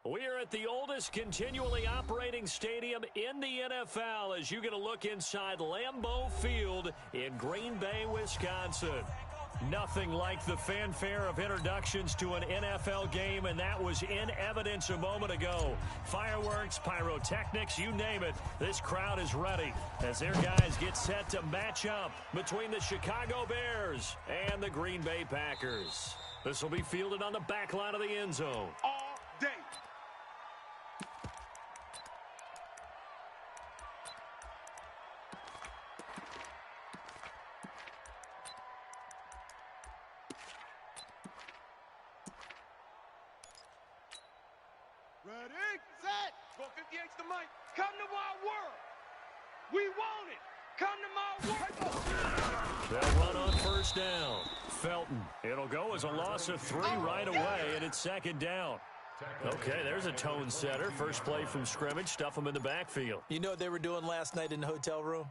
We're at the oldest continually operating stadium in the NFL as you get a look inside Lambeau Field in Green Bay, Wisconsin. Nothing like the fanfare of introductions to an NFL game, and that was in evidence a moment ago. Fireworks, pyrotechnics, you name it. This crowd is ready as their guys get set to match up between the Chicago Bears and the Green Bay Packers. This will be fielded on the back line of the end zone. All day. Ready, set, go 58's the mic. Come to my world. We want it. Come to my world. They'll run on first down. Felton. It'll go as a loss of 3 right away, and it's second down. Okay, there's a tone setter. First play from scrimmage. Stuff them in the backfield. You know what they were doing last night in the hotel room?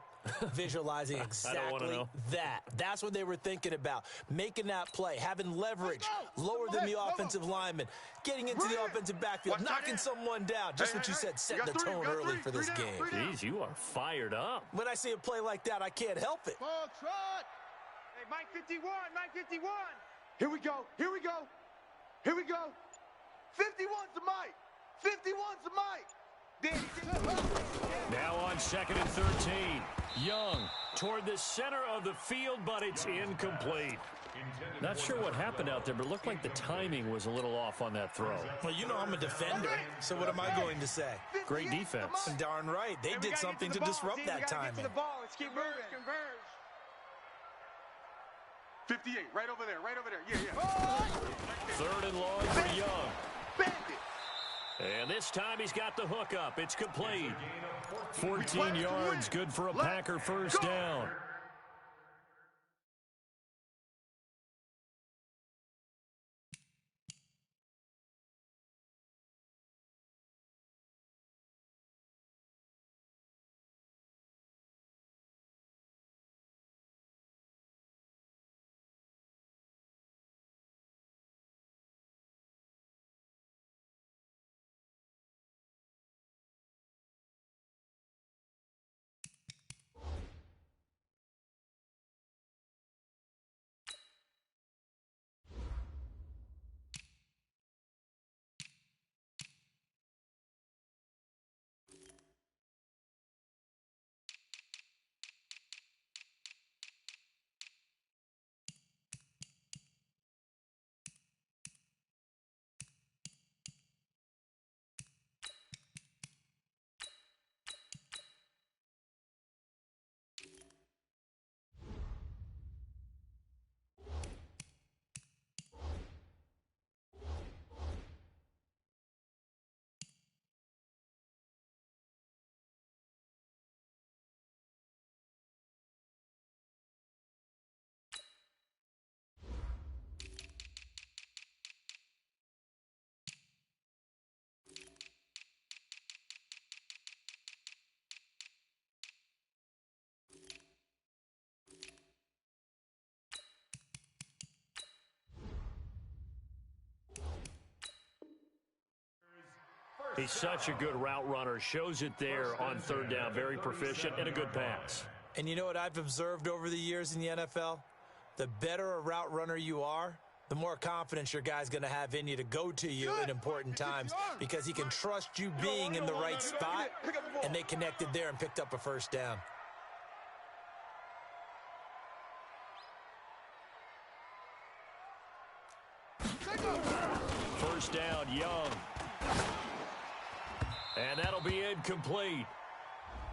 Visualizing exactly that. That's what they were thinking about. Making that play, having leverage, lower than the offensive lineman, getting into the offensive backfield, knocking someone down. Just what you said, setting the tone early for this game. Jeez, you are fired up. When I see a play like that, I can't help it. Hey, Mike 51, Mike 51. Here we go, here we go, here we go. 51's the mic. 51's the mic. Now on 2nd and 13. Young toward the center of the field, but it's incomplete. Not sure what happened out there, but it looked like the timing was a little off on that throw. Well, you know I'm a defender, so what am I going to say? Great defense. Darn right. They did something to disrupt that timing. Let's keep moving. Converge. 58, right over there, right over there. Yeah. 3rd and long for Young. Bandit. And this time he's got the hook up. It's complete. 14 yards, good for a Packer first down. He's such a good route runner. Shows it there on 3rd down. Very proficient and a good pass. And you know what I've observed over the years in the NFL? The better a route runner you are, the more confidence your guy's going to have in you to go to you in important times because he can trust you being in the right spot, and they connected there and picked up a first down. First down, Young. And that'll be incomplete.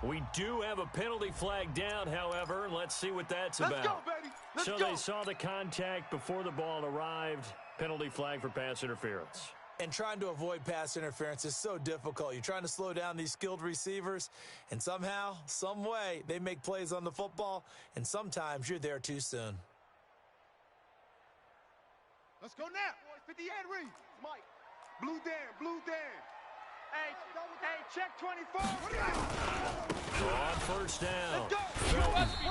We do have a penalty flag down, however. Let's see what that's about. Let's go, baby. Let's go. They saw the contact before the ball arrived. Penalty flag for pass interference. And trying to avoid pass interference is so difficult. You're trying to slow down these skilled receivers, and somehow, some way, they make plays on the football, and sometimes you're there too soon. Let's go now, boys. 58 read. Mike. Blue Dan. Hey, check 24. On first down.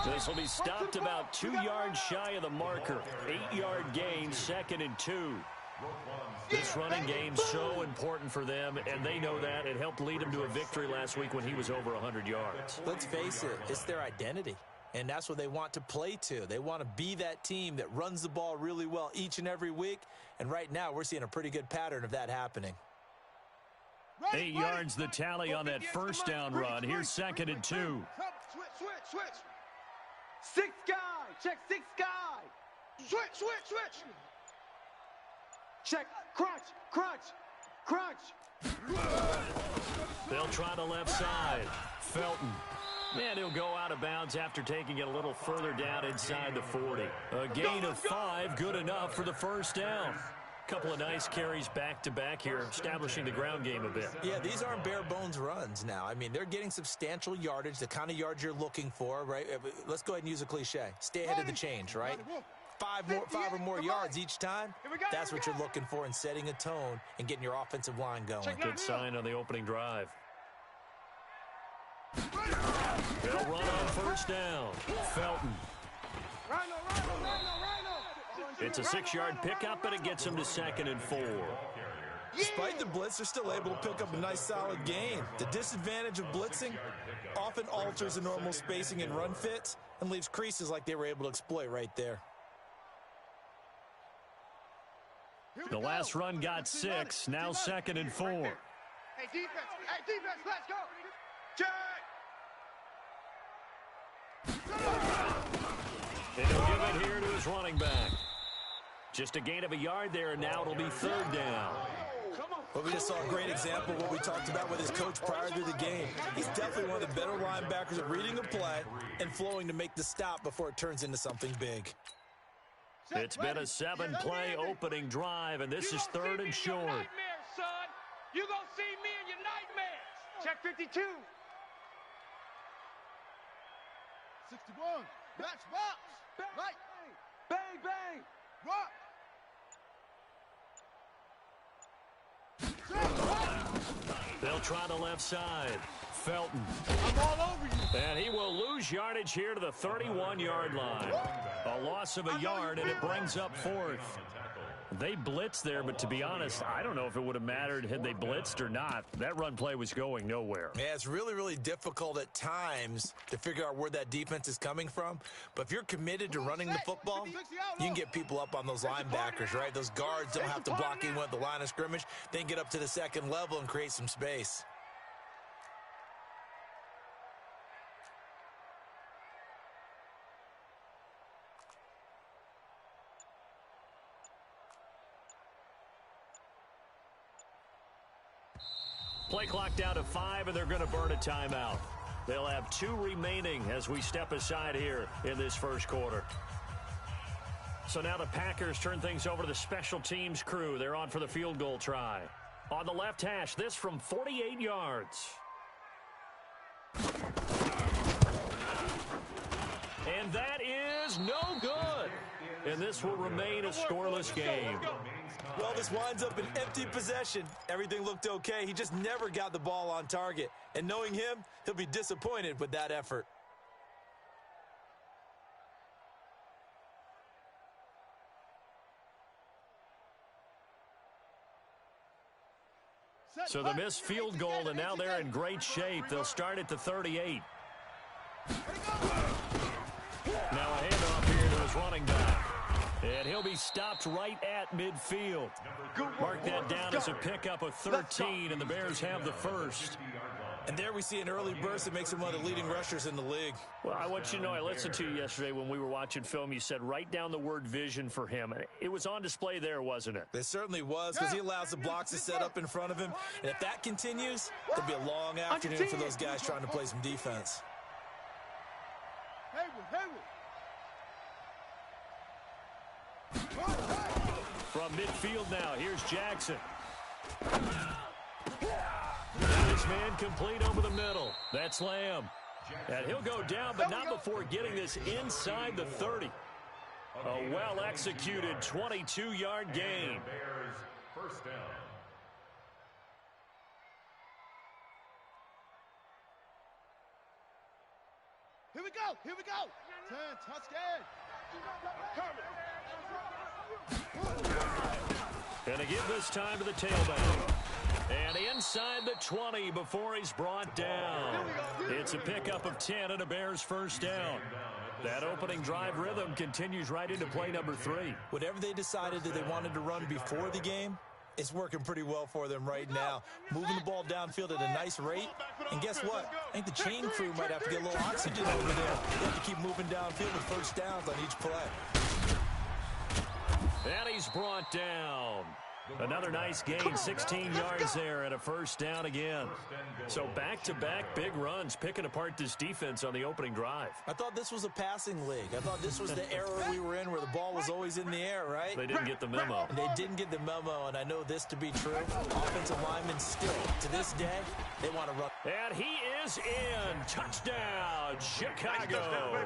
This will be stopped about 2 yards shy of the marker. 8-yard gain, 2nd and 2. This running game's so important for them, and they know that. It helped lead them to a victory last week when he was over 100 yards. Let's face it, it's their identity, and that's what they want to play to. They want to be that team that runs the ball really well each and every week, and right now we're seeing a pretty good pattern of that happening. 8 yards the tally on that first down run. Here's 2nd and 2. Switch. 6 guy. Check 6 guy. Switch. Check. Crunch. They'll try the left side. Felton. And he'll go out of bounds after taking it a little further down inside the 40. A gain of 5, good enough for the first down. Couple of nice carries back-to-back here, establishing the ground game a bit. Yeah, these aren't bare-bones runs now. I mean, they're getting substantial yardage, the kind of yards you're looking for, right? Let's go ahead and use a cliche. Stay ahead of the change, right? 5 or more yards each time, that's what you're looking for in setting a tone and getting your offensive line going. Good sign on the opening drive. They'll run on first down. Felton. It's a 6-yard pickup, but it gets him to 2nd and 4. Despite the blitz, they're still able to pick up a nice, solid gain. The disadvantage of blitzing often alters the normal spacing and run fits and leaves creases like they were able to exploit right there. The last run got 6, now 2nd and 4. Hey, defense, let's go. Check. And he'll give it here to his running back. Just a gain of a yard there, and now it'll be 3rd down. Well, we just saw a great example of what we talked about with his coach prior to the game. He's definitely one of the better linebackers at reading a play and flowing to make the stop before it turns into something big. It's been a 7-play opening drive, and this is 3rd and short. You gonna see me in your nightmares. Check 52. 61. Match box. Right. Bang. Rock. They'll try the left side. Felton. I'm all over you. And he will lose yardage here to the 31-yard line. A loss of a yard, and it brings up 4th. They blitzed there, but to be honest, I don't know if it would have mattered had they blitzed or not. That run play was going nowhere. Yeah, it's really, really difficult at times to figure out where that defense is coming from. But if you're committed to running the football, you can get people up on those linebackers, right? Those guards don't have to block even at the line of scrimmage. They can get up to the 2nd level and create some space. Play clock down to 5, and they're going to burn a timeout. They'll have 2 remaining as we step aside here in this first quarter. So now the Packers turn things over to the special teams crew. They're on for the field goal try. On the left hash, this from 48 yards. And that is no good. And this will remain a scoreless game. Well, this winds up an empty possession. Everything looked okay. He just never got the ball on target. And knowing him, he'll be disappointed with that effort. So the missed field goal, and now they're in great shape. They'll start at the 38. Now a handoff here to his running back. And he'll be stopped right at midfield. Mark that down as a pickup of 13, and the Bears have the first. And there we see an early burst that makes him one of the leading rushers in the league. Well, I want you to know, I listened to you yesterday when we were watching film. You said write down the word vision for him. It was on display there, wasn't it? It certainly was, because he allows the blocks to set up in front of him. And if that continues, it'll be a long afternoon for those guys trying to play some defense. From midfield now, here's Jackson. This man complete over the middle. That's Lamb. And he'll go down, but not before getting this inside the 30. A well-executed 22-yard gain. First down. Here we go. 10, T.S.K. Gonna give this time to the tailback. And inside the 20 before he's brought down. It's a pickup of 10 and a Bears first down. That opening drive rhythm continues right into play number 3. Whatever they decided that they wanted to run before the game, it's working pretty well for them right now. Moving the ball downfield at a nice rate. And guess what? I think the chain crew might have to get a little oxygen over there. They have to keep moving downfield with first downs on each play. And he's brought down. Another nice gain, 16 yards there and a first down again. So back-to-back big runs, picking apart this defense on the opening drive. I thought this was a passing league. I thought this was the era we were in where the ball was always in the air, right? They didn't get the memo. They didn't get the memo, and I know this to be true. Offensive linemen still, to this day, they want to run. And he is in. Touchdown, Chicago.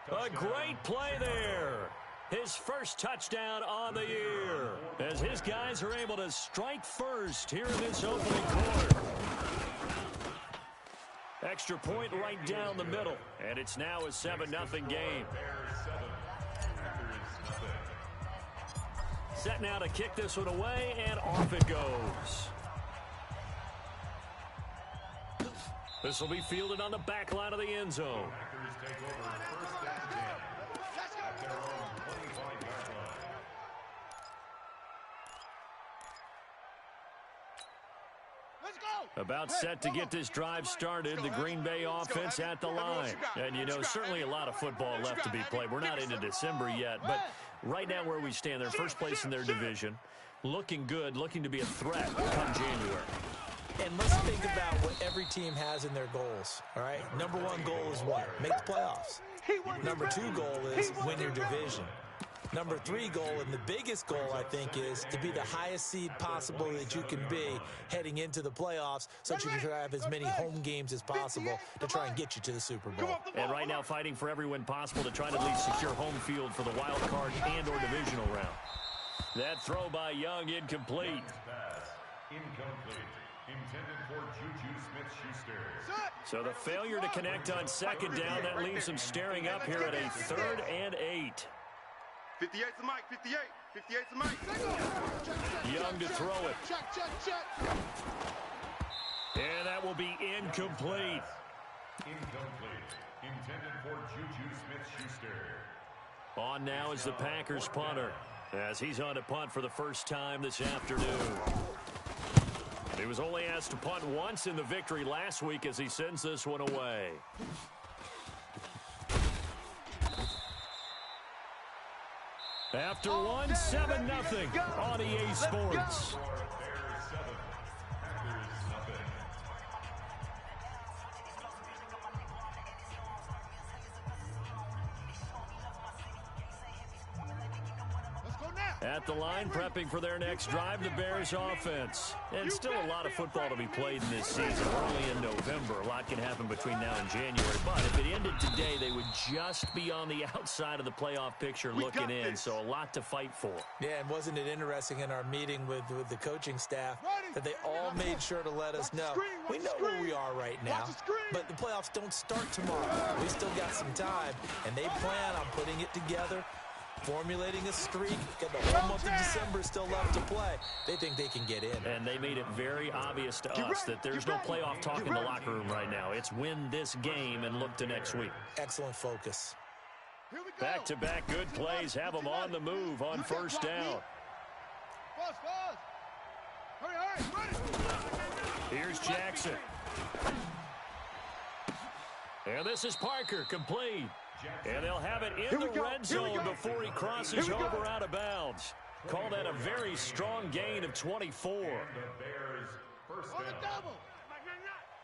A great play there. His first touchdown on the year as his guys are able to strike first here in this opening quarter. Extra point right down the middle, and it's now a 7-0 game. Set now to kick this one away, and off it goes. This will be fielded on the back line of the end zone. About set to get this drive started, the Green Bay offense at the line. And, you know, certainly a lot of football left to be played. We're not into December yet, but right now where we stand, they're first place in their division. Looking good, looking to be a threat come January. And let's think about what every team has in their goals, all right? Number one goal is what? Make the playoffs. Number two goal is win your division. Number 3 goal, and the biggest goal, I think, is to be the highest seed possible that you can be heading into the playoffs so that you can have as many home games as possible to try and get you to the Super Bowl. And right now fighting for every win possible to try to at least secure home field for the wild card and or divisional round. That throw by Young incomplete. Incomplete. Intended for Juju Smith-Schuster. So the failure to connect on second down, that leaves him staring up here at a 3rd and 8. 58's the mic, 58. 58's the mic. Young to throw it. Check. And that will be incomplete. Incomplete. Intended for Juju Smith-Schuster. On now is the Packers punter as he's on to punt for the first time this afternoon. He was only asked to punt once in the victory last week as he sends this one away. After one, 7-0 on EA Sports. At the line, prepping for their next drive, the Bears offense. And still a lot of football to be played in this season. We're only in November. A lot can happen between now and January. But if it ended today, they would just be on the outside of the playoff picture looking in. So a lot to fight for. Yeah, and wasn't it interesting in our meeting with the coaching staff that they all made sure to let us know. We know where we are right now, but the playoffs don't start tomorrow. We still got some time, and they plan on putting it together, formulating a streak, got the whole month of December still left to play. They think they can get in. And they made it very obvious to us that there's no playoff talk in the locker room right now. It's win this game and look to next week. Excellent focus. Back-to-back good plays have them on the move on first down. Here's Jackson. And this is Parker, complete. And they'll have it in the red zone before he crosses over out of bounds. Call that a very strong gain of 24. The Bears first down.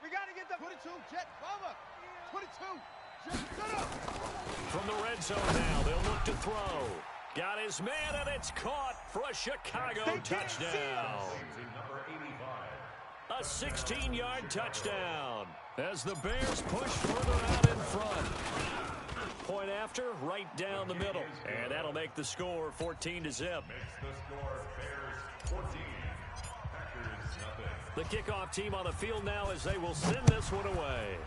We got to get the 22, jet cover. 22, jet set up. From the red zone now, they'll look to throw. Got his man, and it's caught for a Chicago touchdown. Number 85. A 16-yard touchdown as the Bears push further out in front. Point after, right down the middle. And that'll make the score 14-0. Makes the score Bears 14. Packers 0. The kickoff team on the field now as they will send this one away.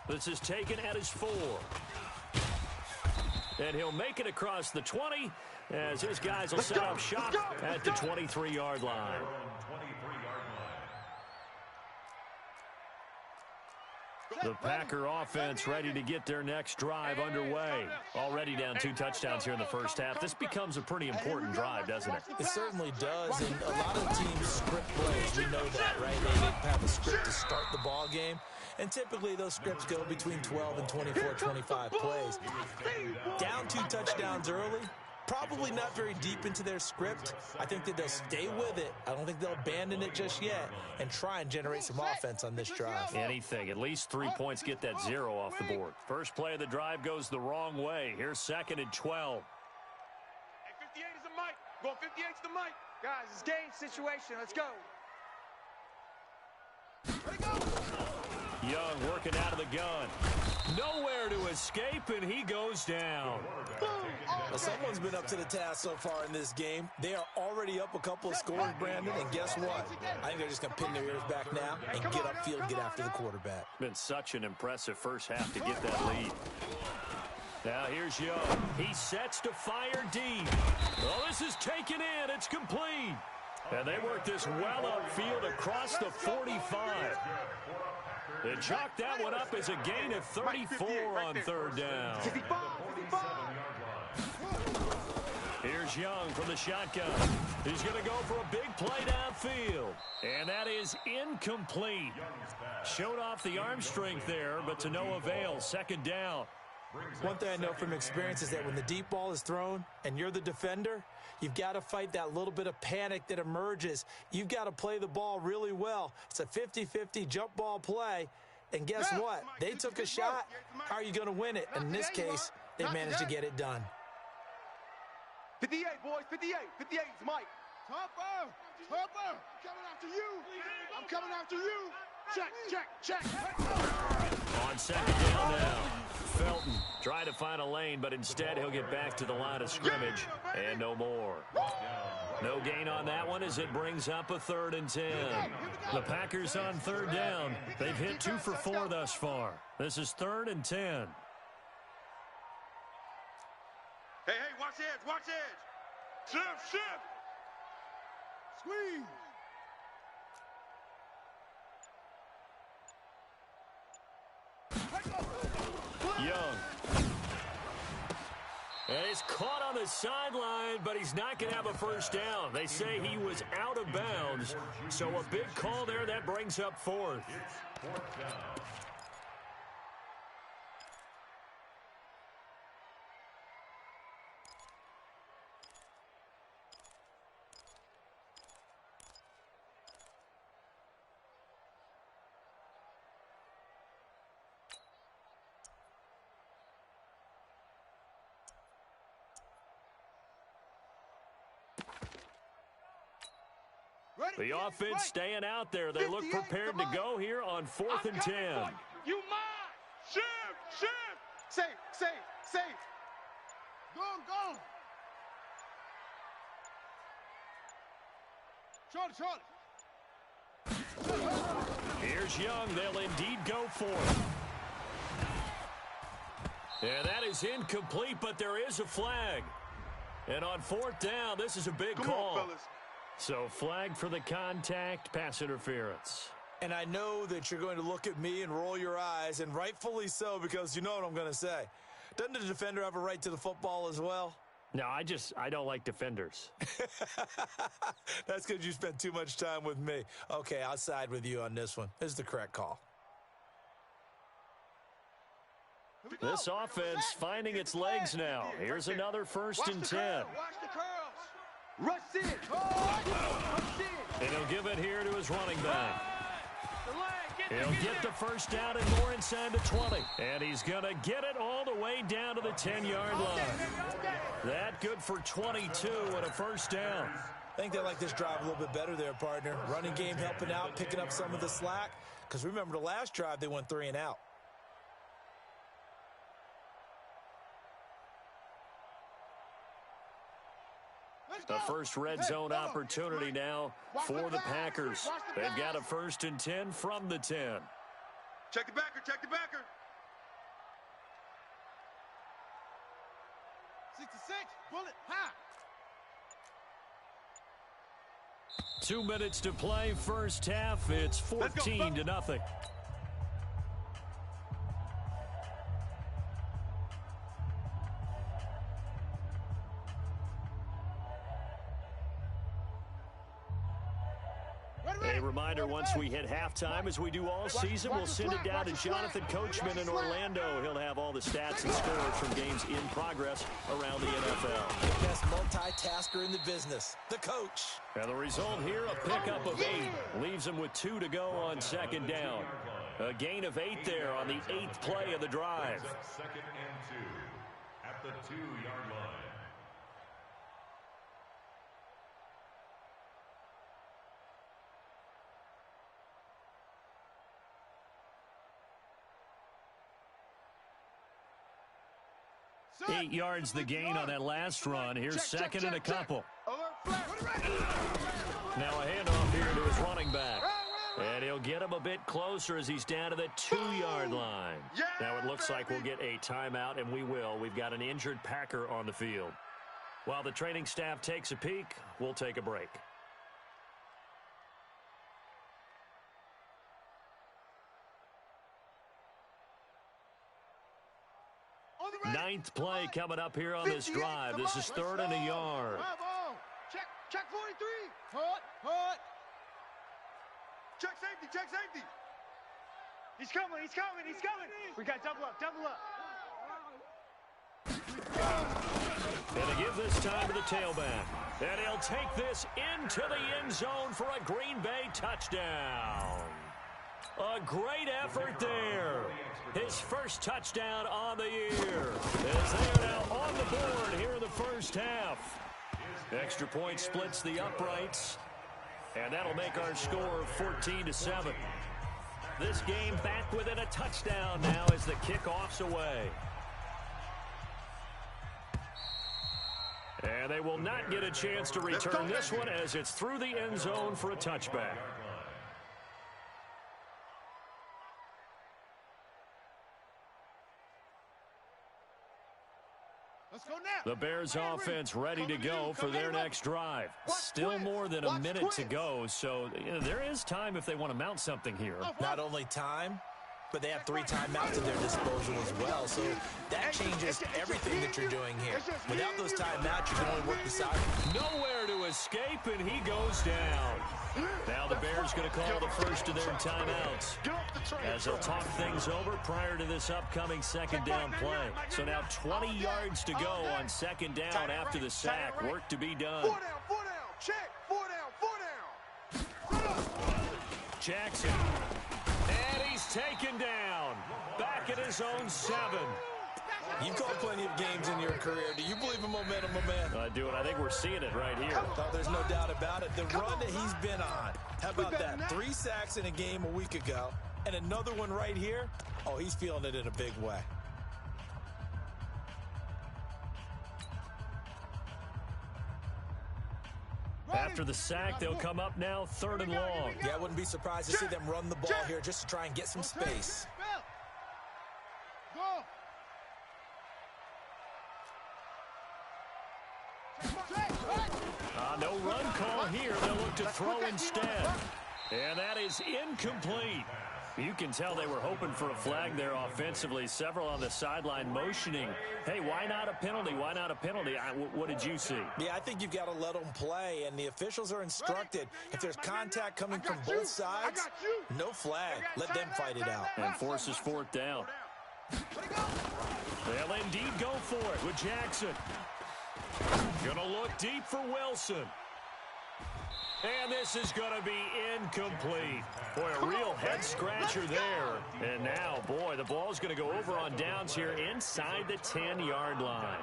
This is taken at his 4. And he'll make it across the 20 as his guys will set up shop at the 23-yard line. The Packer offense ready to get their next drive underway. Already down 2 touchdowns here in the first half. This becomes a pretty important drive, doesn't it? It certainly does, and a lot of teams script plays. We know that, right? They have a script to start the ball game, and typically those scripts go between 12 and 24, 25 plays. Down 2 touchdowns early, probably not very deep into their script. I think that they'll stay with it. I don't think they'll abandon it just yet and try and generate some offense on this drive. Anything. At least 3 points get that 0 off the board. First play of the drive goes the wrong way. Here's 2nd and 12. Hey, 58 is the mic. Going 58 is the mic. Guys, it's game situation. Let's go. Young working out of the gun. Nowhere to escape, and he goes down. Well, someone's been up to the task so far in this game. They are already up a couple of scores, Brandon, and guess what? I think they're just going to pin their ears back now and get upfield and get after the quarterback. Been such an impressive first half to get that lead. Now here's Young. He sets to fire deep. Oh, this is taken in. It's complete. And they work this well upfield across the 45. They chalk that one up as a gain of 34 on 3rd down. Here's Young from the shotgun. He's going to go for a big play downfield. And that is incomplete. Showed off the arm strength there, but to no avail. 2nd down. One thing I know from experience is that when the deep ball is thrown and you're the defender, you've got to fight that little bit of panic that emerges. You've got to play the ball really well. It's a 50-50 jump ball play. And guess what? They took a shot. How are you going to win it? And in this case, they managed to get it done. 58, boys. 58. 58 is Mike. Topper. Coming after you. I'm coming after you. Check. On 2nd down now. Felton trying to find a lane, but instead he'll get back to the line of scrimmage and no more. No gain on that one as it brings up a 3rd and 10. The Packers on 3rd down. They've hit 2 for 4 thus far. This is 3rd and 10. Hey, watch edge. Shift. Squeeze. Young. And he's caught on the sideline, but he's not going to have a first down. They say he was out of bounds. So a big call there. That brings up 4th. The offense staying out there. They look prepared to go here on 4th and 10. You mine. Shift. Safe. Go. Charlie. Here's Young. They'll indeed go for it. And that is incomplete, but there is a flag. And on 4th down, this is a big call. Come on, fellas. So flag for the contact, pass interference. And I know that you're going to look at me and roll your eyes, and rightfully so, because you know what I'm going to say. Doesn't the defender have a right to the football as well? No, I don't like defenders. That's because you spent too much time with me. Okay, I'll side with you on this one. This is the correct call. This offense finding its legs now. Here's another 1st and 10. Watch the curls. Rush in. And he'll give it here to his running back. He'll get the first down and more inside the 20. And he's going to get it all the way down to the 10-yard line. That good for 22 and a first down. I think they like this drive a little bit better there, partner. Running game helping out, picking up some of the slack. Because remember the last drive, they went 3 and out. The first red zone opportunity now for the Packers. They've got a 1st and 10 from the 10. Check the backer. 66, bullet high. 2 minutes to play, first half. It's 14-0. A reminder, once we hit halftime, as we do all season, we'll send it down to Jonathan Coachman in Orlando. He'll have all the stats and scores from games in progress around the NFL. The best multitasker in the business, the coach. And the result here, a pickup of 8. Leaves him with 2 to go on second down. A gain of 8 there on the 8th play of the drive. Second and 2 at the 2-yard line. Set. 8 yards the gain on that last run. Here's second and a couple. Now a handoff here to his running back. And he'll get him a bit closer as he's down to the 2-yard line. Now it looks like we'll get a timeout, and we will. We've got an injured Packer on the field. While the training staff takes a peek, we'll take a break. Ninth play coming up here on this drive. This is 3rd and a yard. Check 43. Hut. Check safety. He's coming. We got double up. And to give this time to the tailback. And he'll take this into the end zone for a Green Bay touchdown. A great effort there. His first touchdown on the year. As they are now on the board here in the first half. Extra point splits the uprights. And that'll make our score 14-7. This game back within a touchdown now as the kickoff's away. And they will not get a chance to return this one as it's through the end zone for a touchback. The Bears offense ready to go for their next drive. Still more than a minute to go, so there is time if they want to mount something here. Not only time, but they have 3 timeouts at their disposal as well, so that changes everything that you're doing here. Without those timeouts, you can only work the side. Nowhere to escape, and he goes down. Now the Bears going to call the first of their timeouts as they'll talk things over prior to this upcoming second down play. So now 20 yards to go on second down after the sack. Work to be done. 4 down. Check. 4 down. Jackson. And he's taken down. Back at his own 7. You've called plenty of games in your career. Do you believe in momentum, my man? I do, and I think we're seeing it right here. Oh, there's no doubt about it. The run that he's been on. How about that? 3 sacks in a game a week ago, and another one right here. Oh, he's feeling it in a big way. After the sack, they'll come up now 3rd and long. Yeah, I wouldn't be surprised to see them run the ball here just to try and get some space. No run call here. They'll look to throw instead. And that is incomplete. You can tell they were hoping for a flag there offensively. Several on the sideline motioning. Hey, why not a penalty? Why not a penalty? What did you see? Yeah, I think you've got to let them play, and the officials are instructed. If there's contact coming from both sides, no flag. Let them fight it out. And forces 4th down. They'll indeed go for it with Jackson. Gonna look deep for Wilson. And this is going to be incomplete. Boy, a real head-scratcher there. And now, boy, the ball's going to go over on downs here inside the 10-yard line.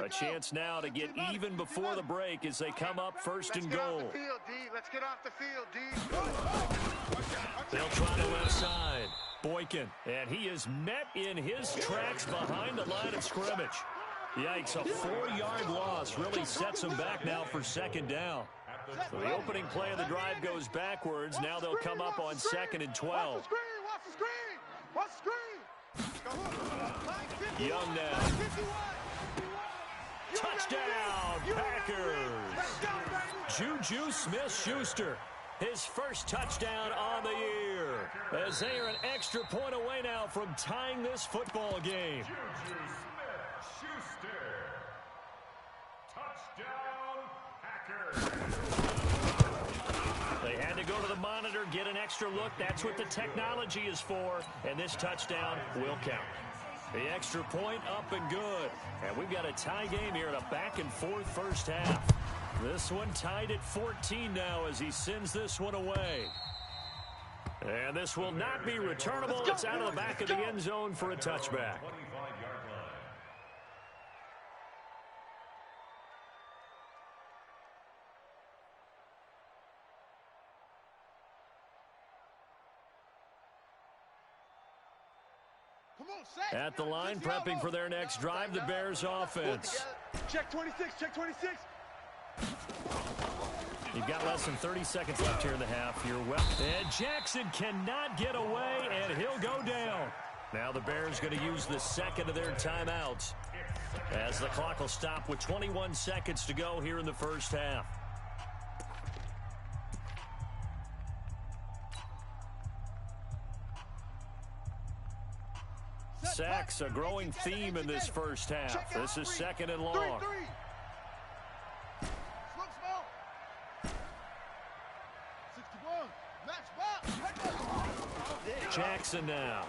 A chance now to get even before the break as they come up 1st and goal. Let's get off the field, D. They'll try the left side. Boykin, and he is met in his tracks behind the line of scrimmage. Yikes, a 4-yard loss really sets them back now for second down. So the opening play of the drive goes backwards. Now they'll come up on 2nd and 12. Watch the screen! Watch the screen! Young now. Touchdown, Packers. Juju Smith-Schuster, his first touchdown on the year, as they are an extra point away now from tying this football game. Juju Smith-Schuster. Touchdown, Packers. They had to go to the monitor, get an extra look. That's what the technology is for, and this touchdown will count. The extra point up and good. And we've got a tie game here in a back-and-forth first half. This one tied at 14 now as he sends this one away. And this will not be returnable. It's out of the back of the end zone for a touchback. At the line, prepping for their next drive, the Bears offense. Check 26, check 26. You've got less than 30 seconds left here in the half. You're well. And Jackson cannot get away, and he'll go down. Now the Bears going to use the second of their timeouts, as the clock will stop with 21 seconds to go here in the first half. Sacks, a growing theme in this first half. This is second and long. Jackson now.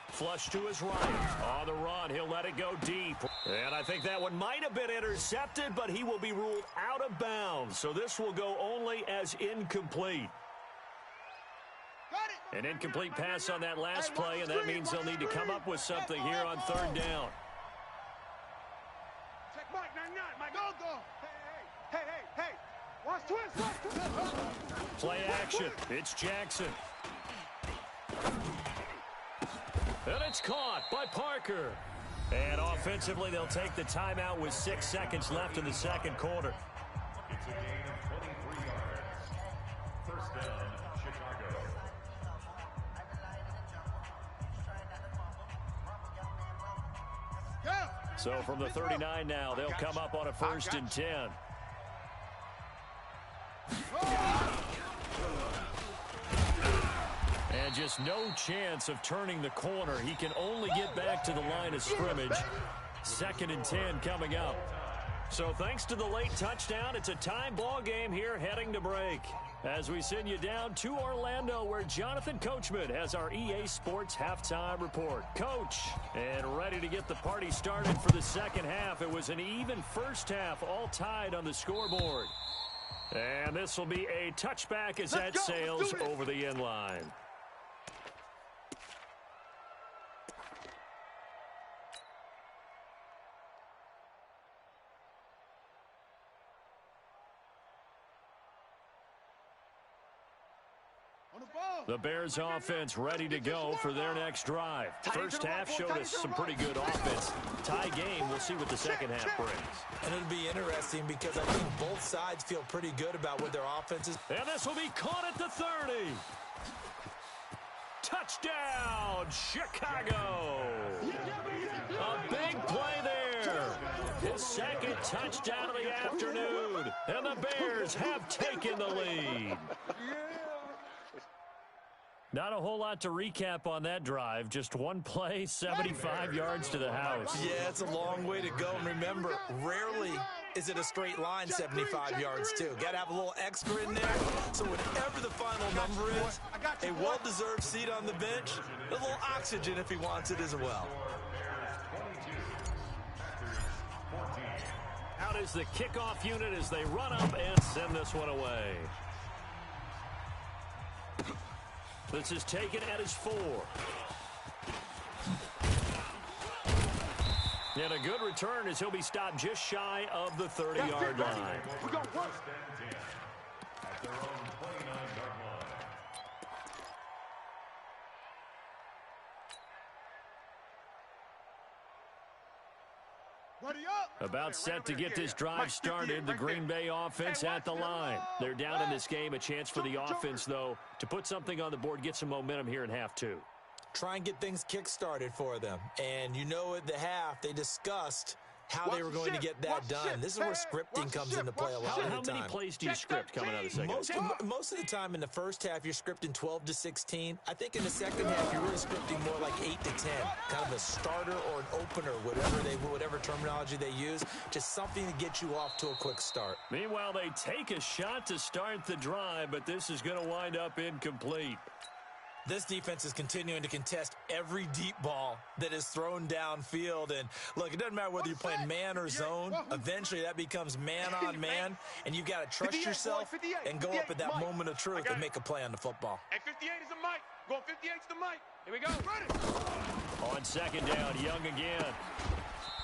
Flush to his right. On the run, he'll let it go deep. And I think that one might have been intercepted, but he will be ruled out of bounds. So this will go only as incomplete. An incomplete pass on that last play, and that means they'll need to come up with something here on third down. Check Mike, 99, Mike. Go. Hey. Watch twist. Play action. It's Jackson. And it's caught by Parker. And offensively, they'll take the timeout with 6 seconds left in the second quarter. It's a gain of 23 yards. First down, Chicago. So from the 39 now, they'll come up on a 1st and 10. And just no chance of turning the corner. He can only get back to the line of scrimmage. 2nd and 10 coming up. So thanks to the late touchdown, it's a tie ball game here heading to break. As we send you down to Orlando, where Jonathan Coachman has our EA Sports halftime report. Coach, and ready to get the party started for the second half. It was an even first half, all tied on the scoreboard. And this will be a touchback as that sails over the end line. The Bears offense ready to go for their next drive. First half showed us some pretty good offense. Tie game, we'll see what the second half brings. And it'll be interesting because I think both sides feel pretty good about what their offense is. And this will be caught at the 30. Touchdown, Chicago. A big play there. His second touchdown of the afternoon. And the Bears have taken the lead. Not a whole lot to recap on that drive. Just one play, 75 yards to the house. Yeah, it's a long way to go. And remember, rarely is it a straight line 75 yards, too. Got to have a little extra in there. So whatever the final number is, a well-deserved seat on the bench, a little oxygen if he wants it as well. Out is the kickoff unit as they run up and send this one away. This is taken at his 4. And a good return as he'll be stopped just shy of the 30-yard line. At their own 29-yard line. About set to get this drive started, the Green Bay offense at the line. They're down in this game. A chance for the offense, though, to put something on the board, get some momentum here in half 2. try and get things kick-started for them. And you know at the half, they discussed how they were going to get that done. This is where scripting comes into play a lot of the time. How many plays do you script coming out of the second half? Most of the time in the first half, you're scripting 12 to 16. I think in the second half, you're really scripting more like 8 to 10, kind of a starter or an opener, whatever terminology they use, just something to get you off to a quick start. Meanwhile, they take a shot to start the drive, but this is going to wind up incomplete. This defense is continuing to contest every deep ball that is thrown downfield. And, look, it doesn't matter whether you're playing man or zone. Eventually, that becomes man-on-man, and you've got to trust yourself and go up at that moment of truth and make a play on the football. Hey, 58 is a Mike. Going 58 to the Mike. Here we go. On second down, Young again.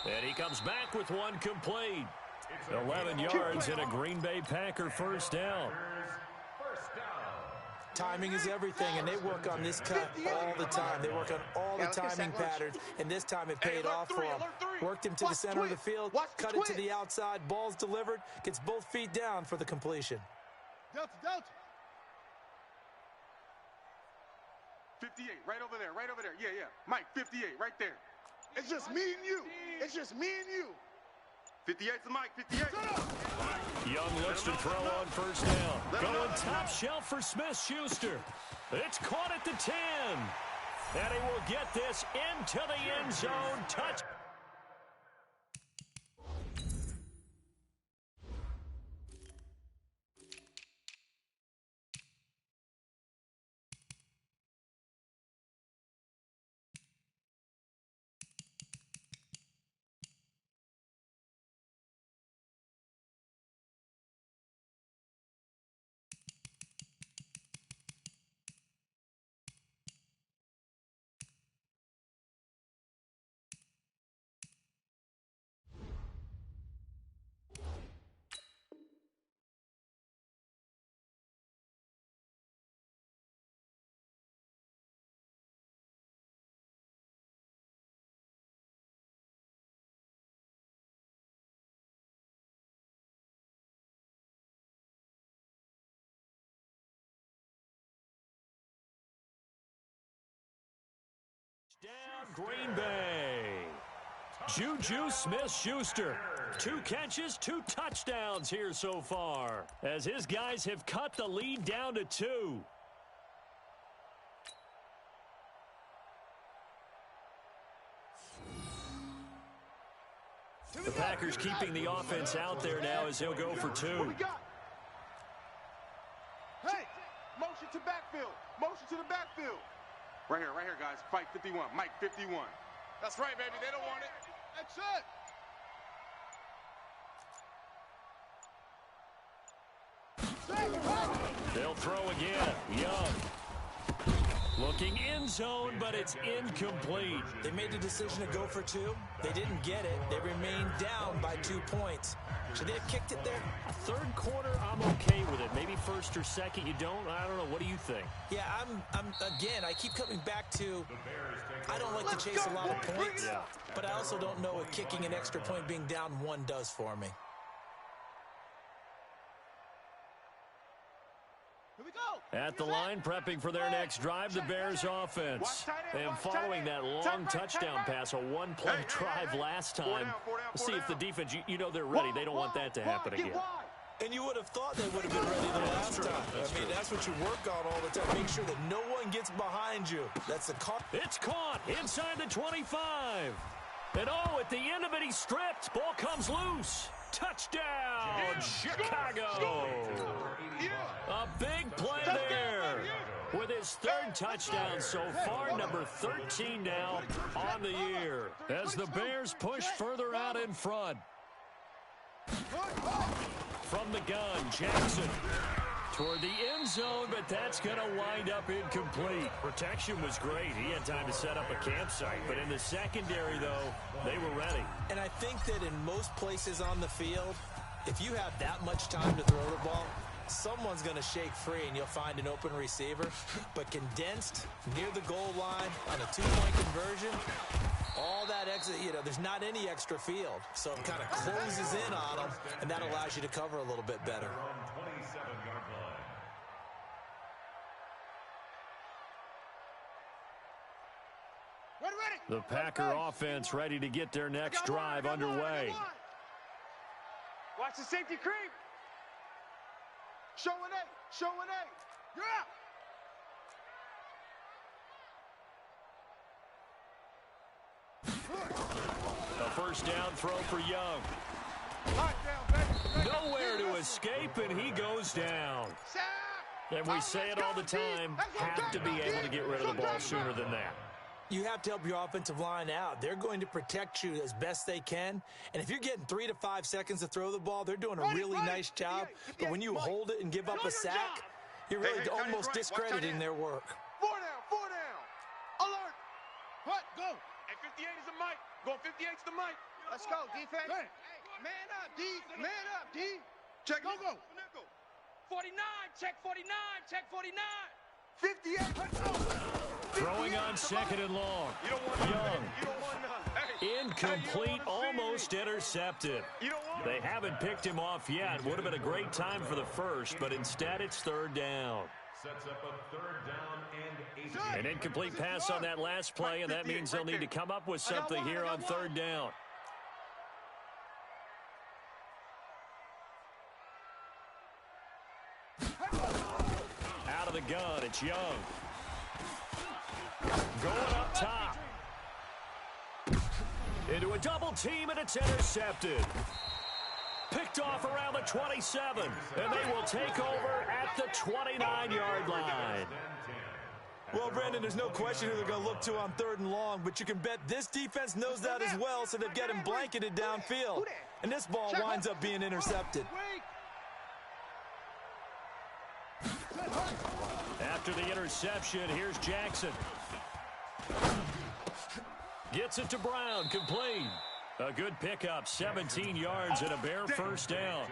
And he comes back with one complete. 11 yards and a Green Bay Packer first down. Timing is everything, and they work on this cut all the time. They work on all the timing patterns, and this time it paid off for them. Worked him to the center of the field, cut it to the outside, ball's delivered, gets both feet down for the completion. Delta. 58, right over there. Yeah. Mike, 58, right there. It's just me and you. 58's the Mike, 58. Young looks to throw on first down. Going top shelf for Smith-Schuster. It's caught at the 10. And he will get this into the end zone. Touch. Down Green Bay. Juju Smith-Schuster. 2 catches, 2 touchdowns here so far, as his guys have cut the lead down to 2. The Packers keeping the offense out there now as he'll go for 2. Hey, motion to backfield. Motion to the backfield. Right here, guys. Fight 51. Mike, 51. That's right, baby. They don't want it. That's it. They'll throw again. Young. Looking end zone, but it's incomplete. They made the decision to go for 2. They didn't get it. They remained down by 2 points. Should they have kicked it there? Third quarter, I'm okay with it. Maybe first or second, you don't. I don't know. What do you think? Yeah, again, I keep coming back to, I don't like to chase a lot of points, but I also don't know what kicking an extra point being down 1 does for me. Here we go. At the line, prepping for their next drive, the Bears offense. And following that long touchdown pass, a 1-play drive last time. Let's see if the defense, you know they're ready. They don't want that to happen again. And you would have thought they would have been ready the last time. I mean, that's what you work on all the time. Make sure that no one gets behind you. That's the call. It's caught inside the 25. And at the end of it, he's stripped. Ball comes loose. Touchdown, Chicago. A big play there. With his 3rd touchdown so far, number 13 now on the year. As the Bears push further out in front. From the gun, Jackson toward the end zone, but that's going to wind up incomplete. Protection was great. He had time to set up a campsite, but in the secondary, though, they were ready. And I think that in most places on the field, if you have that much time to throw the ball, someone's going to shake free and you'll find an open receiver. But condensed near the goal line on a 2-point conversion, all that exit, there's not any extra field. So it kind of closes in on them, and that allows you to cover a little bit better. The Packer offense ready to get their next drive underway. Watch the safety creep. Show an A. Show an A. Yeah. A first down throw for Young. Nowhere to escape, and he goes down. And we say it all the time, have to be able to get rid of the ball sooner than that. You have to help your offensive line out. They're going to protect you as best they can. And if you're getting 3 to 5 seconds to throw the ball, they're doing a really nice job. But when you hold it and give up a sack, you're really almost discrediting their work. 4 down. Alert. What? Go. And 58 is the mic. Going 58 is the mic. Let's go, defense. Hey, man up, D. Man up, D. Check. Go. 49. Check 49. Check 49. 58. Throwing on second and long. Young. Incomplete, almost intercepted. They haven't picked him off yet. Would have been a great time for the first, but instead it's third down. Sets up a 3rd down and 8. An incomplete pass on that last play, and that means they'll need to come up with something here on 3rd down. Out of the gun, it's Young. Going up top. Into a double team, and it's intercepted. Picked off around the 27, and they will take over at the 29-yard line. Well, Brandon, there's no question who they're going to look to on 3rd and long, but you can bet this defense knows that as well, so they've got him blanketed downfield. And this ball winds up being intercepted. After the interception, here's Jackson. Gets it to Brown, complete. A good pickup, 17 yards and a Bear first down.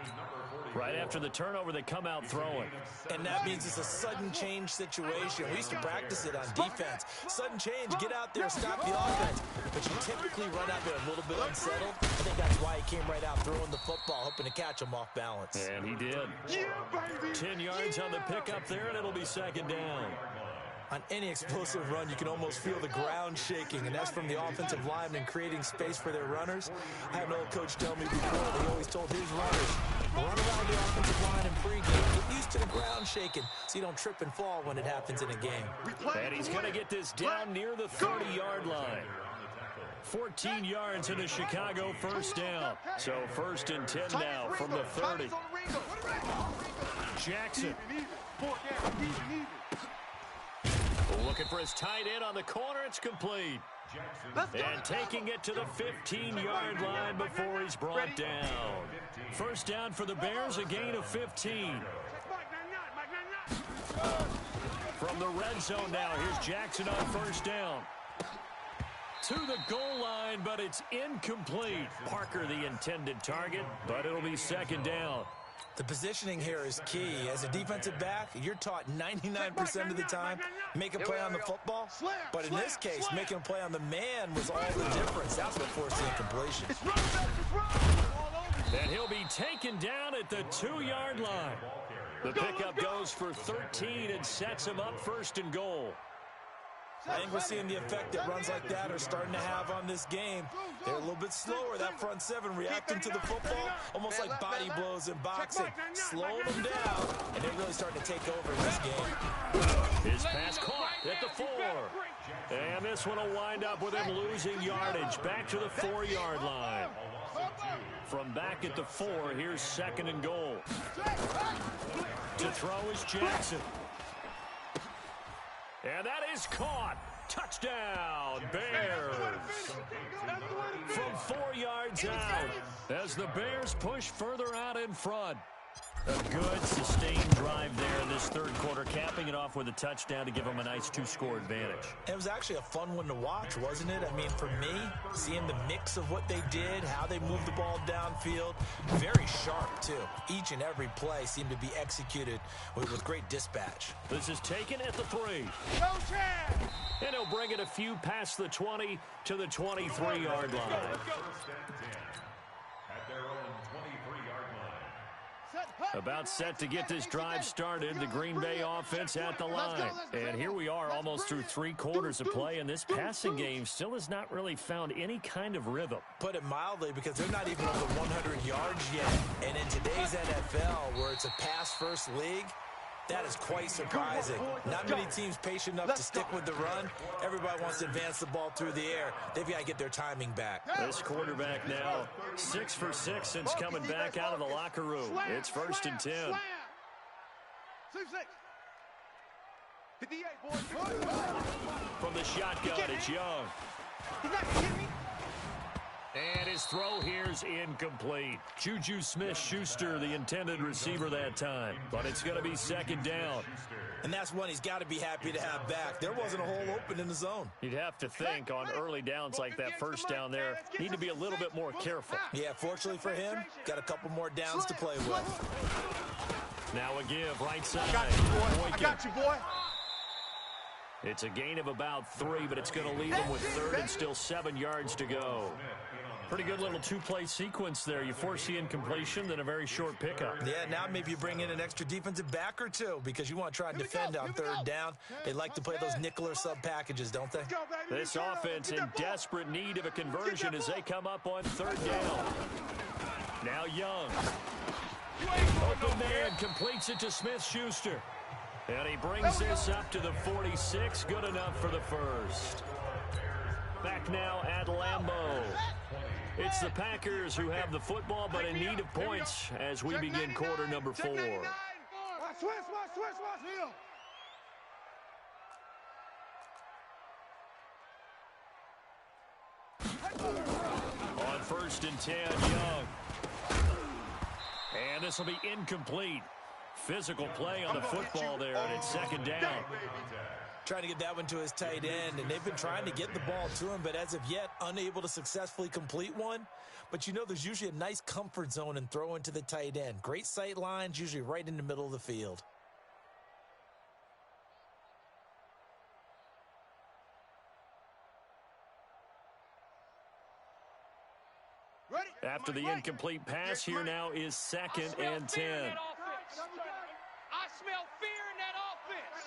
Right after the turnover, they come out throwing. And that means it's a sudden change situation. We used to practice it on defense. Sudden change, get out there, stop the offense. But you typically run out there a little bit unsettled. I think that's why he came right out throwing the football, hoping to catch him off balance. And he did. 10 yards on the pickup there, and it'll be second down. On any explosive run, you can almost feel the ground shaking, and that's from the offensive linemen creating space for their runners. I had an old coach tell me before, he always told his runners, run around the offensive line in pregame. Get used to the ground shaking so you don't trip and fall when it happens in a game. And he's going to get this down near the 30-yard line. 14 yards into Chicago first down. So 1st and 10 now from the 30. Jackson. Looking for his tight end on the corner. It's complete. And taking it to the 15-yard line before he's brought down. First down for the Bears, a gain of 15. From the red zone now, here's Jackson on first down. To the goal line, but it's incomplete. Parker the intended target, but it'll be second down. The positioning here is key. As a defensive back, you're taught 99% of the time, make a play on the football. But in this case, making a play on the man was all the difference. That's what forced the incompletion. And he'll be taken down at the 2-yard line. The pickup goes for 13 and sets him up 1st and goal. I think we're seeing the effect that runs like that are starting to have on this game. They're a little bit slower, that front 7, reacting to the football, almost like body blows in boxing, slowing them down, and they're really starting to take over in this game. His pass caught at the 4. And this one will wind up with him losing yardage back to the 4-yard line. From back at the 4, here's 2nd and goal. To throw is Jackson. And that is caught. Touchdown, Bears. From 4 yards out as the Bears push further out in front. A good, sustained drive there in this 3rd quarter, capping it off with a touchdown to give them a nice 2-score advantage. It was actually a fun one to watch, wasn't it? I mean, for me, seeing the mix of what they did, how they moved the ball downfield, very sharp, too. Each and every play seemed to be executed with great dispatch. This is taken at the 3. And he'll bring it a few past the 20 to the 23-yard line. At their own 23-yard line. About set to get this drive started. The Green Bay offense at the line. And here we are almost through 3 quarters of play, and this passing game still has not really found any kind of rhythm. Put it mildly, because they're not even over 100 yards yet. And in today's NFL, where it's a pass-first league, that is quite surprising. Not many teams patient enough to stick with the run. Everybody wants to advance the ball through the air. They've got to get their timing back. This quarterback now 6 for 6 since coming back out of the locker room. It's 1st and 10. 58, boys. From the shotgun, it's Young. He's not gonna hit me. And his throw here's incomplete. Juju Smith-Schuster, the intended receiver that time. But it's going to be 2nd down. And that's one he's got to be happy to have back. There wasn't a hole open in the zone. You'd have to think on early downs like that 1st down there, need to be a little bit more careful. Yeah, fortunately for him, got a couple more downs to play with. Now a give, right side. I got you, boy. I got you, boy. It's a gain of about 3, but it's going to leave him with 3rd and still 7 yards to go. Pretty good little 2-play sequence there. You force the incompletion, then a very short pickup. Yeah, now maybe you bring in an extra defensive back or 2 because you want to try and defend on 3rd down. They like to play those nickel or sub packages, don't they? This offense in desperate need of a conversion as they come up on 3rd down. Now Young. Open man completes it to Smith-Schuster. And he brings this up to the 46. Good enough for the 1st. Back now at Lambeau. It's the Packers who have the football, but in need of points as we begin quarter number 4. Switch, heel. On 1st and 10, Young. And this will be incomplete. Physical play on the football there, and it's 2nd down. Trying to get that one to his tight end, and they've been trying to get the ball to him, but as of yet, unable to successfully complete one. But you know, there's usually a nice comfort zone in throwing to the tight end. Great sight lines, usually right in the middle of the field. Ready? After the incomplete pass, here now is 2nd and 10. I smell fear in that offense.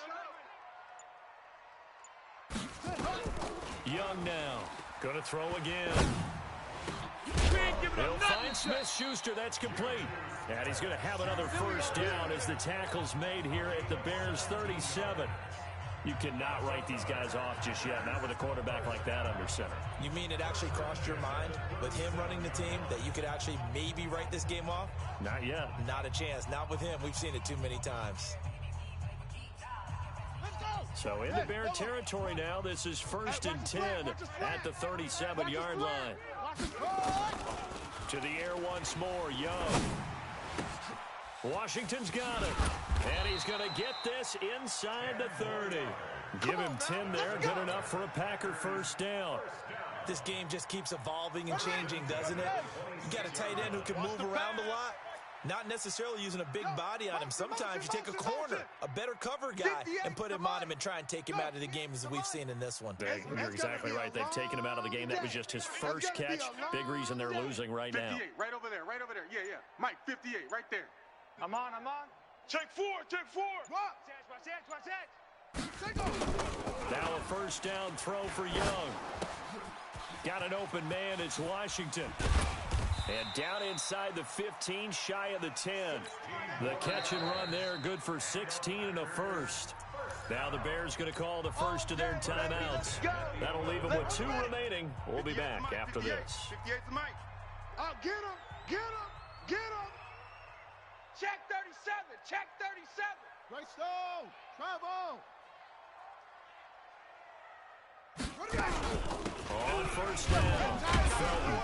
Young now. Going to throw again. He'll find Smith-Schuster. That's complete. And he's going to have another 1st down as the tackle's made here at the Bears' 37. You cannot write these guys off just yet, not with a quarterback like that under center. You mean it actually crossed your mind with him running the team that you could actually maybe write this game off? Not yet. Not a chance. Not with him. We've seen it too many times. So into Bear territory now. This is 1st and 10 at the 37-yard line. To the air once more, Young. Washington's got it. And he's going to get this inside the 30. Give him 10 there. Good enough for a Packer 1st down. This game just keeps evolving and changing, doesn't it? You got a tight end who can move around a lot. Not necessarily using a big body on him. Sometimes you take a corner, a better cover guy, and put him on him and try and take him out of the game as we've seen in this one. You're exactly right. They've taken him out of the game. That was just his 1st catch. Big reason they're losing right now. 58, right over there, right over there. Yeah. Mike, 58, right there. I'm on. Check 4. Now a 1st down throw for Young. Got an open man. It's Washington. And down inside the 15, shy of the 10. The catch and run there, good for 16 and a 1st. Now the Bears going to call the 1st of their timeouts. That'll leave them with 2 remaining. We'll be back after this. 58's the Mike. Get him. Check 37. Check 37. Great stone. Travel. On 1st down, Felton.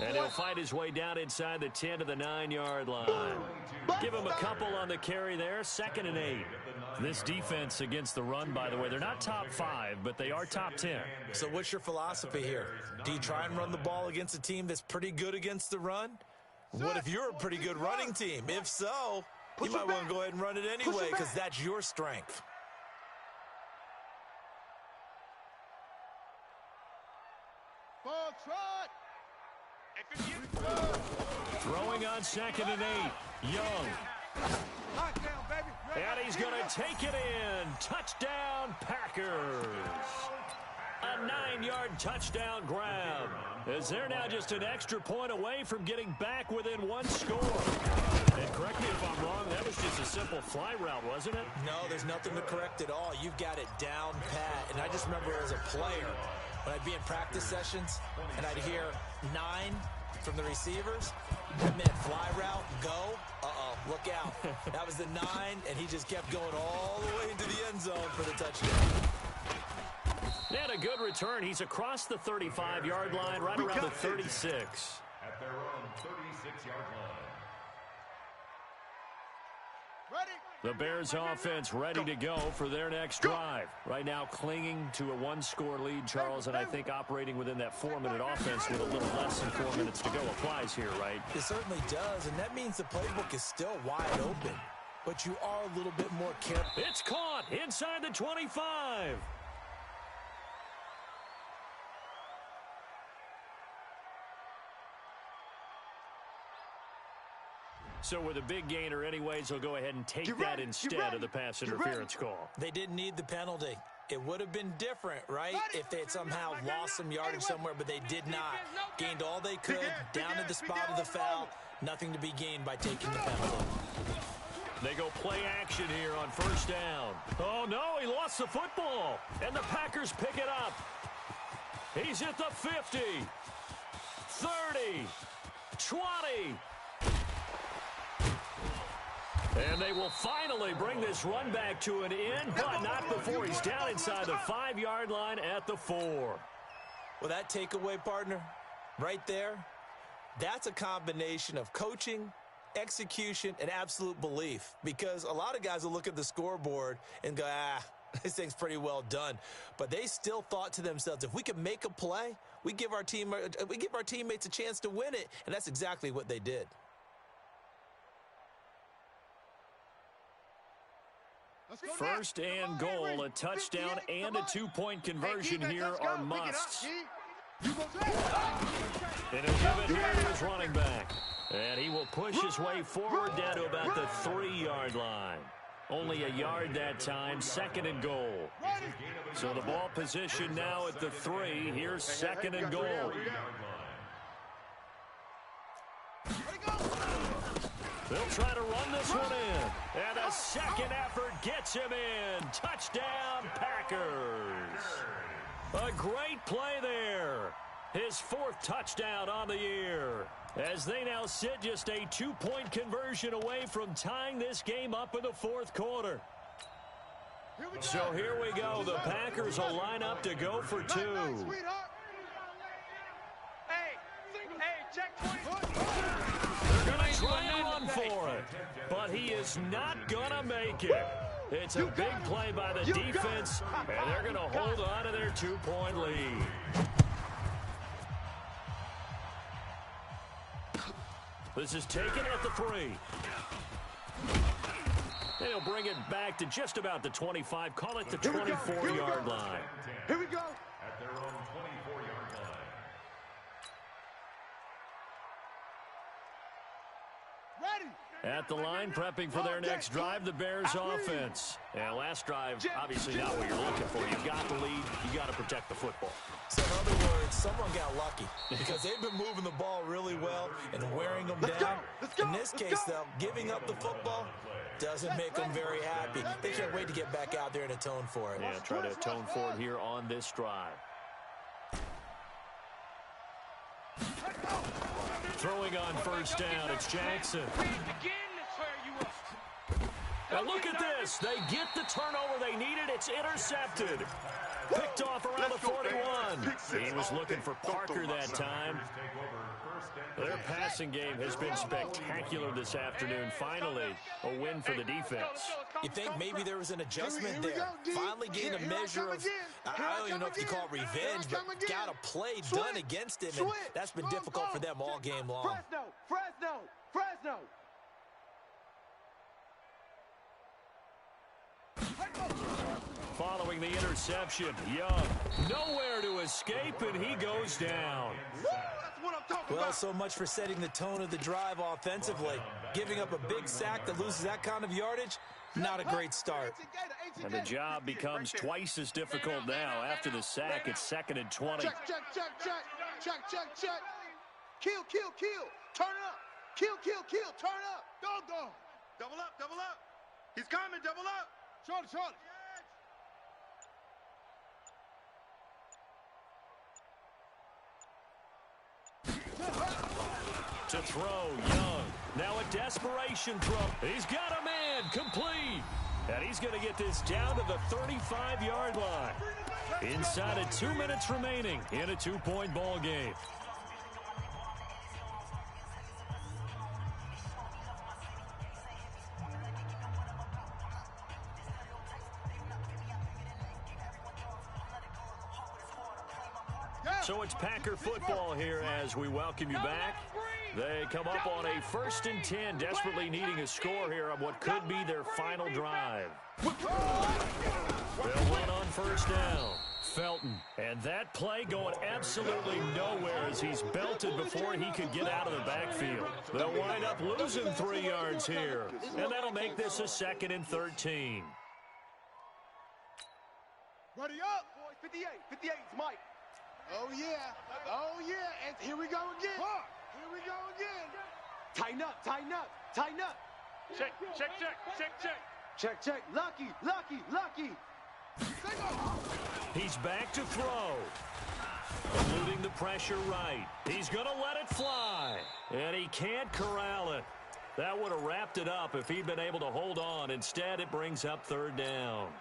And he'll fight his way down inside the 10 to the 9-yard line. Give him a couple on the carry there, 2nd and 8. This defense against the run, by the way, they're not top 5, but they are top 10. So what's your philosophy here? Do you try and run the ball against a team that's pretty good against the run? What if you're a pretty good running team? If so, you might want to go ahead and run it anyway because that's your strength. Full trot. Throwing on 2nd and 8. Young. Knockdown, baby. And he's going to take it in. Touchdown, Packers. A 9-yard touchdown grab. As they're now just an extra point away from getting back within one score. And correct me if I'm wrong, that was just a simple fly route, wasn't it? No, there's nothing to correct at all. You've got it down pat. And I just remember as a player, when I'd be in practice sessions and I'd hear 9 from the receivers, that meant fly route, go, look out. That was the 9, and he just kept going all the way into the end zone for the touchdown. And a good return. He's across the 35-yard line, right around the 36. At their own 36-yard line. Ready? The Bears offense ready to go for their next drive. Right now clinging to a one-score lead, Charles, and I think operating within that 4-minute offense with a little less than 4 minutes to go applies here, right? It certainly does, and that means the playbook is still wide open. But you are a little bit more careful. It's caught inside the 25. So with a big gainer anyways, they'll go ahead and take that instead of the pass interference call. They didn't need the penalty. It would have been different, right, if they had somehow lost some yardage somewhere, but they did not. Gained all they could, down to the spot of the foul. Nothing to be gained by taking the penalty. They go play action here on first down. Oh, no, he lost the football. And the Packers pick it up. He's at the 50, 30, 20. And they will finally bring this run back to an end, but not before he's down inside the 5-yard line at the 4. Well, that takeaway, partner, right there, that's a combination of coaching, execution, and absolute belief. Because a lot of guys will look at the scoreboard and go, this thing's pretty well done. But they still thought to themselves, if we can make a play, we give our teammates a chance to win it. And that's exactly what they did. First and goal, a touchdown and a 2-point conversion here are musts. And he'll give it here to his running back. And he will push his way forward down to about the 3-yard line. Only a yard that time, second and goal. So the ball position now at the 3. Here's second and goal. They'll try to run this one in. And a second effort gets him in. Touchdown, Packers. A great play there. His 4th touchdown on the year. As they now sit just a 2-point conversion away from tying this game up in the 4th quarter. So here we go. The Packers will line up to go for 2. Hey, check 20. They're going to try and run for it, but he is not going to make it. It's a big play by the defense, and they're going to hold on to their 2-point lead. This is taken at the 3. They'll bring it back to just about the 25. Call it the 24-yard line. Here we go. At their own 24-yard line. Ready. At the line, prepping for their next drive, the Bears offense. And last drive, obviously not what you're looking for. You've got the lead. You've got to protect the football. So in other words, someone got lucky because they've been moving the ball really well and wearing them down. In this case, though, giving up the football doesn't make them very happy. They can't wait to get back out there and atone for it. Yeah, try to atone for it here on this drive. Throwing on first down, it's Jackson. Now look at this. They get the turnover they needed. It's intercepted. Picked off around the 41. He was looking for Parker that time. Their passing game has been spectacular this afternoon. Finally, a win for the defense. You think maybe there was an adjustment there. Finally gained a measure of, I don't even know if you call it revenge, but got a play done against him, and that's been difficult for them all game long. Fresno. following the interception. Young, nowhere to escape, and he goes down. Well, so much for setting the tone of the drive offensively. Giving up a big sack that loses that kind of yardage, not a great start. And the job becomes twice as difficult now. After the sack, it's 2nd and 20. Check. Kill. Turn up. Kill. Turn up. Go. Double up. He's coming, double up. Short. To throw, Young. Now a desperation throw. He's got a man, complete. And he's going to get this down to the 35-yard line. Inside of 2 minutes remaining in a 2-point ball game. So it's Packer football here as we welcome you back. They come up on a 1st and 10, desperately needing a score here on what could be their final drive. They'll run on 1st down. Felton. And that play going absolutely nowhere as he's belted before he could get out of the backfield. They'll wind up losing 3 yards here. And that'll make this a 2nd and 13. Ready up. Boys, 58 is Mike. Oh, yeah. And here we go again. Tighten up. Check. Lucky. He's back to throw. Eluding the pressure right. He's going to let it fly. And he can't corral it. That would have wrapped it up if he'd been able to hold on. Instead, it brings up 3rd down.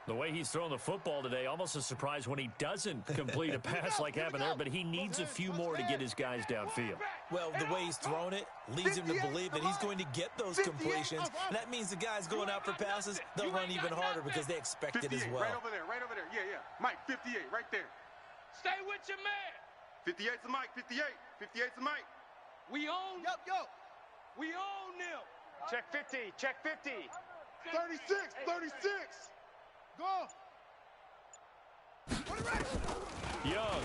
The way he's thrown the football today, almost a surprise when he doesn't complete a pass like happened there, but he needs a few more to get his guys downfield. Well, the way he's thrown it leads him to believe that he's going to get those completions. And that means the guys going out for passes, they'll run even harder because they expect it as well. Right over there. Yeah. Mike, 58, right there. Stay with your man. 58's a Mike, 58. 58's a Mike. We own. Yo. We own them. Check 50. 36. Go. Young.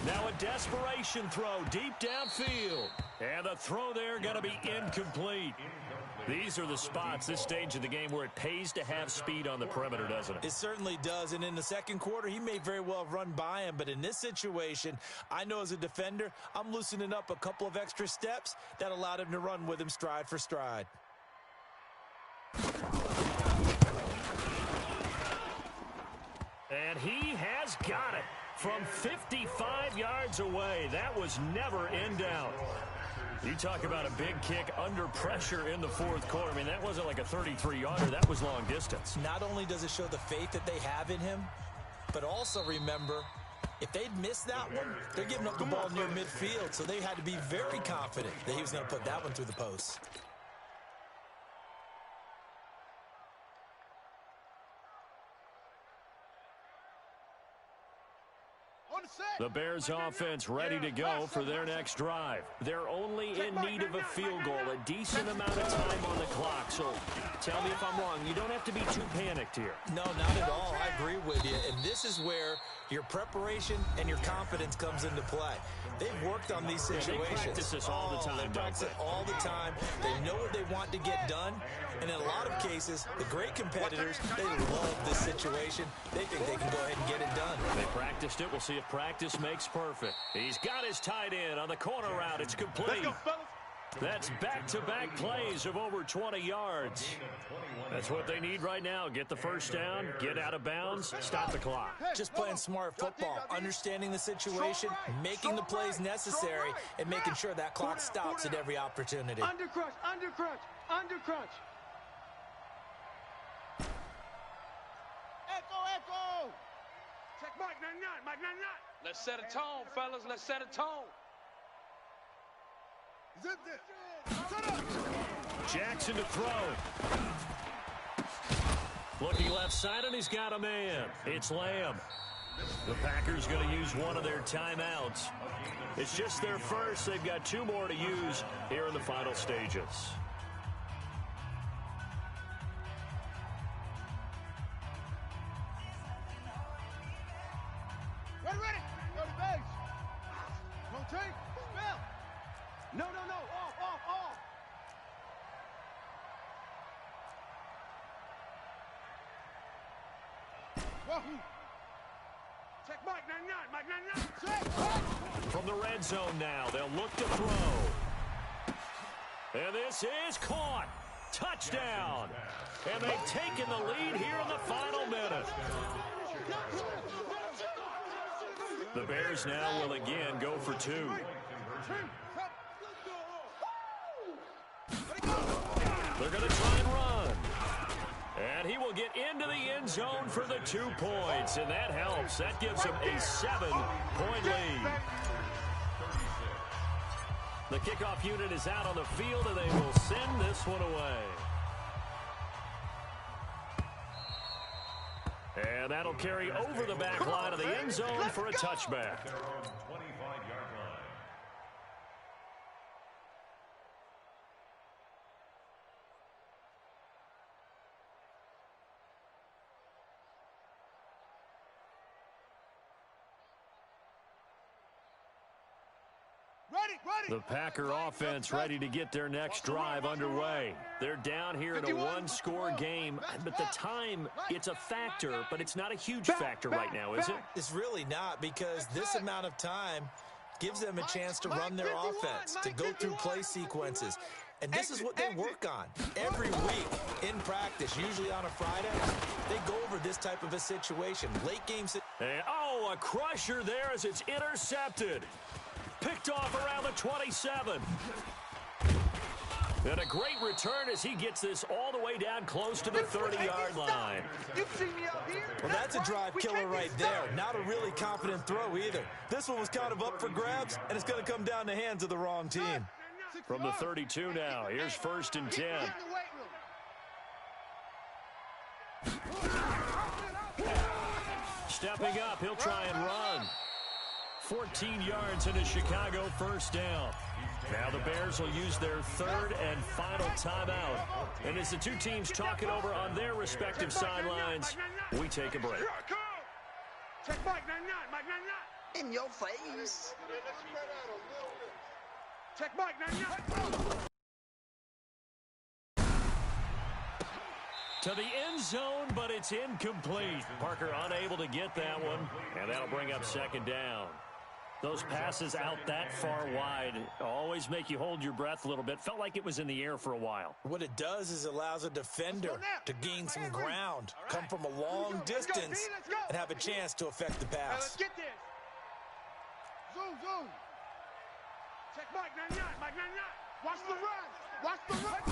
Now a desperation throw deep downfield. And the throw there going to be incomplete. These are the spots, this stage of the game, where it pays to have speed on the perimeter, doesn't it? It certainly does. And in the 2nd quarter, he may very well have run by him. But in this situation, I know as a defender, I'm loosening up a couple of extra steps that allowed him to run with him stride for stride. And he has got it from 55 yards away. That was never in doubt. You talk about a big kick under pressure in the 4th quarter. I mean, that wasn't like a 33-yarder. That was long distance. Not only does it show the faith that they have in him, but also remember, if they'd missed that one, they're giving up the ball near midfield, so they had to be very confident that he was going to put that one through the post. The Bears offense ready to go for their next drive. They're only in need of a field goal, a decent amount of time on the clock. So tell me if I'm wrong. You don't have to be too panicked here. No, not at all. I agree with you. And this is where your preparation and your confidence comes into play. They've worked on these situations. They practice this all the time, They practice it all the time. They know what they want to get done. And in a lot of cases, the great competitors, they love this situation. They think they can go ahead and get it done. They practiced it. We'll see if practice makes perfect. He's got his tight end on the corner route. It's complete. Let's go, fellas. That's back-to-back plays of over 20 yards. That's what they need right now. Get the 1st down, get out of bounds, stop the clock. Just playing smart football, understanding the situation, making the plays necessary, and making sure that clock stops at every opportunity. Under crunch. Echo. Check Mike 99. Let's set a tone, fellas. Let's set a tone. Zip this. Set up. Jackson to throw. Looking left side, and he's got a man. It's Lamb. The Packers going to use one of their timeouts. It's just their first. They've got 2 more to use here in the final stages. ready. Go to base. Rotate. Spell. No. Off. Wahoo. Check Mike 99. Mike 99. Check. From the red zone now, they'll look to throw. And this is caught. Touchdown. And they've taken the lead here in the final minute. The Bears now will again go for two. They're going to try and run. And he will get into the end zone for the 2 points. And that helps. That gives him a 7-point lead. The kickoff unit is out on the field, and they will send this one away. And that'll carry over the back line of the end zone for a touchback. The Packer offense ready to get their next drive underway. They're down here in a one-score game, but the time, it's a factor, but it's not a huge factor right now, is it? It's really not, because this amount of time gives them a chance to run their offense, to go through play sequences. And this is what they work on every week in practice, usually on a Friday. They go over this type of a situation. Late games. Oh, a crusher there as it's intercepted. Picked off around the 27. And a great return as he gets this all the way down close to the 30-yard line. You see me out here? Well, that's a drive killer right there. Not a really confident throw either. This one was kind of up for grabs, and it's going to come down in the hands of the wrong team. From the 32 now, here's 1st and 10. Stepping up, he'll try and run. 14 yards and a Chicago first down. Now the Bears will use their 3rd and final timeout. And as the two teams talk it over on their respective sidelines, we take a break. Check Mike 99. Mike 99. In your face. Check Mike 99. To the end zone, but it's incomplete. Parker unable to get that one, and that'll bring up 2nd down. Those passes out that far wide always make you hold your breath a little bit. Felt like it was in the air for a while. What it does is allows a defender to gain some ground, come from a long distance, and have a chance to affect the pass. Let's get this. Zoom. Check Mike 99. Mike 99. Watch the run. Watch the run.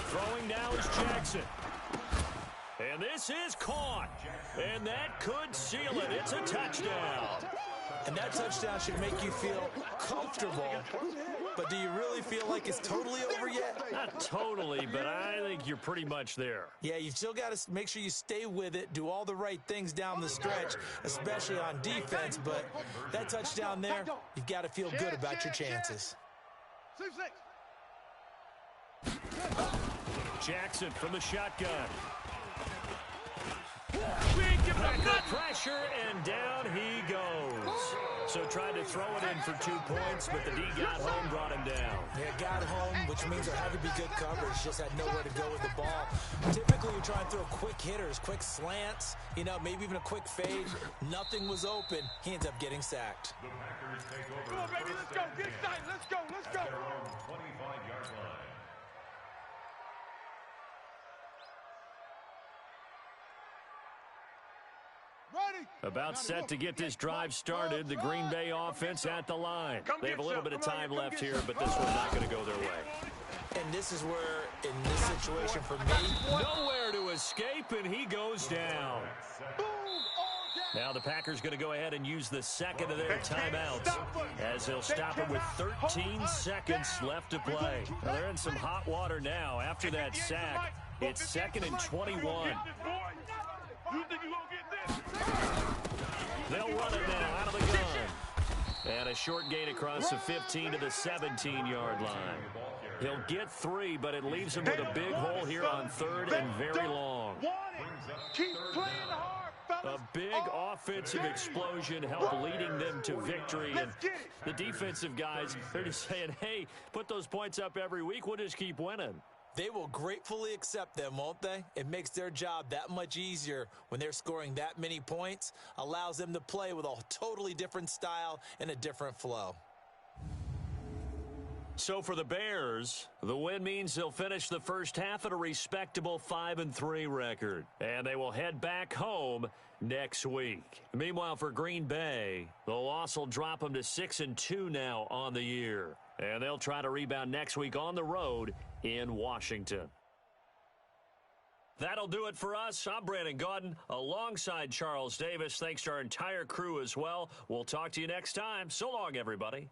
Throwing now is Jackson. And this is caught. And that could seal it. It's a touchdown. And that touchdown should make you feel comfortable. But do you really feel like it's totally over yet? Not totally, but I think you're pretty much there. Yeah, you've still got to make sure you stay with it, do all the right things down the stretch, especially on defense. But that touchdown there, you've got to feel good about your chances. Jackson from the shotgun. Packer pressure, and down he goes. So tried to throw it in for 2 points, but the D got home, brought him down. Yeah, got home, which means there had to be good coverage. Just had nowhere to go with the ball. Typically, you try and throw quick hitters, quick slants, maybe even a quick fade. Nothing was open. He ends up getting sacked. The Packers take over. Come on, baby, let's go. Get excited. Let's go. At their own 25-yard line. About set to get this drive started. The Green Bay offense at the line. They have a little bit of time left here, but this one's not going to go their way. And this is where, in this situation for me, nowhere to escape, and he goes down. Now the Packers going to go ahead and use the 2nd of their timeouts as they'll stop it with 13 seconds left to play. Well, they're in some hot water now. After that sack, it's 2nd and 21. They'll run it now out of the gun. And a short gain across the 15 to the 17-yard line. He'll get 3, but it leaves him with a big hole here on 3rd and very long. Keep playing hard. A big offensive explosion helped leading them to victory. And the defensive guys, they're just saying, hey, put those points up every week. We'll just keep winning. They will gratefully accept them, won't they? It makes their job that much easier when they're scoring that many points. Allows them to play with a totally different style and a different flow. So for the Bears, the win means they'll finish the first half at a respectable 5-3 record. And they will head back home next week. Meanwhile, for Green Bay, the loss will drop them to 6-2 now on the year. And they'll try to rebound next week on the road in Washington. That'll do it for us. I'm Brandon Gaudin alongside Charles Davis. Thanks to our entire crew as well. We'll talk to you next time. So long, everybody.